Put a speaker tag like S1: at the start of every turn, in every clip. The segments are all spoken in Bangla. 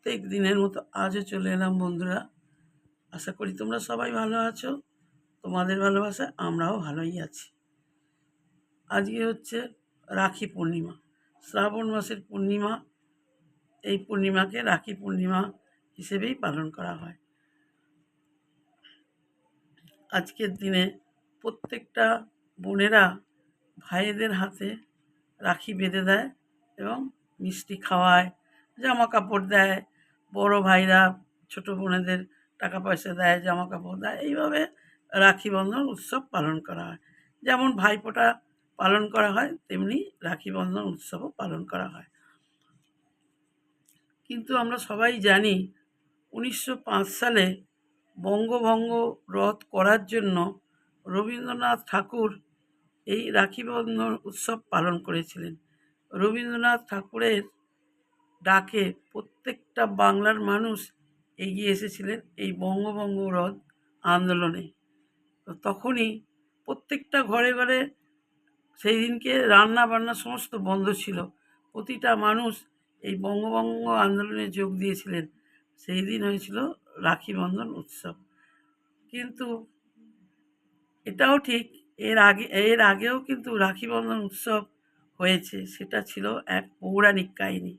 S1: প্রত্যেক দিনের মতো আজও চলে এলাম বন্ধুরা। আশা করি তোমরা সবাই ভালো আছো। তোমাদের ভালোবাসায় আমরাও ভালোই আছি। আজকে হচ্ছে রাখি পূর্ণিমা, শ্রাবণ মাসের পূর্ণিমা। এই পূর্ণিমাকে রাখি পূর্ণিমা হিসেবেই পালন করা হয়। আজকের দিনে প্রত্যেকটা বোনেরা ভাইদের হাতে রাখি বেঁধে দেয় এবং মিষ্টি খাওয়ায়, জামা কাপড় দেয়। বড় ভাইরা ছোট বোনেদের টাকা পয়সা দেয়, জামা কাপড় দেয়। এইভাবে রাখি বন্ধন উৎসব পালন করা হয়। যেমন ভাইফোঁটা পালন করা হয়, তেমনি রাখি বন্ধন উৎসবও পালন করা হয়। কিন্তু আমরা সবাই জানি 1905 সালে বঙ্গভঙ্গ রদ করার জন্য রবীন্দ্রনাথ ঠাকুর এই রাখি বন্ধন উৎসব পালন করেছিলেন। রবীন্দ্রনাথ ঠাকুরের ডাকে প্রত্যেকটা বাংলার মানুষ এগিয়ে এসেছিলেন এই বঙ্গভঙ্গ রদ আন্দোলনে। তো তখনই প্রত্যেকটা ঘরে ঘরে সেই দিনকে রান্না বান্না সমস্ত বন্ধ ছিল। প্রতিটা মানুষ এই বঙ্গভঙ্গ আন্দোলনে যোগ দিয়েছিলেন। সেই দিন হয়েছিল রাখি বন্ধন উৎসব। কিন্তু এটাও ঠিক, এর আগেও কিন্তু রাখি বন্ধন উৎসব হয়েছে। সেটা ছিল এক পৌরাণিক কাহিনী।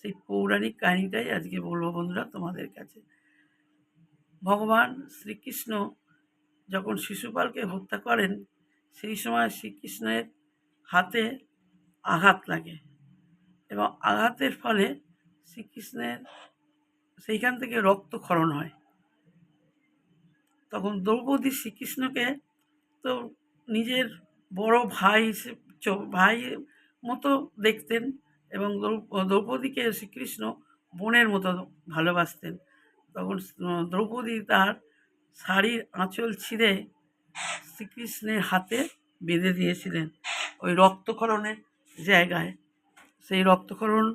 S1: সেই পৌরাণিক কাহিনীটাই আজকে বলবো বন্ধুরা তোমাদের কাছে। ভগবান শ্রীকৃষ্ণ যখন শিশুপালকে হত্যা করেন, সেই সময় শ্রীকৃষ্ণের হাতে আঘাত লাগে এবং আঘাতের ফলে শ্রীকৃষ্ণের সেইখান থেকে রক্তক্ষরণ হয়। তখন দ্রৌপদী শ্রীকৃষ্ণকে তো নিজের বড় ভাই ভাই মতো দেখতেন এবং দ্রৌপদীকে শ্রীকৃষ্ণ বোনের মতো ভালোবাসতেন। তখন দ্রৌপদী তার শাড়ির আঁচল ছিঁড়ে শ্রীকৃষ্ণের হাতে বেঁধে দিয়েছিলেন ওই রক্তক্ষরণের জায়গায়। সেই রক্তক্ষরণ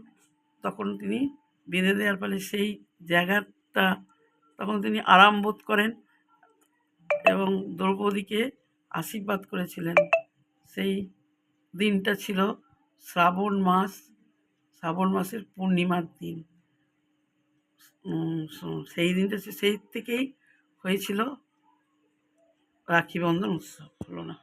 S1: তখন তিনি বেঁধে দেওয়ার ফলে সেই জায়গাটা তখন তিনি আরাম বোধ করেন এবং দ্রৌপদীকে আশীর্বাদ করেছিলেন। সেই দিনটা ছিল শ্রাবণ মাসের পূর্ণিমার দিন। সেই দিনটা সেই থেকেই হয়েছিল রাখি বন্ধন উৎসব। হলো না?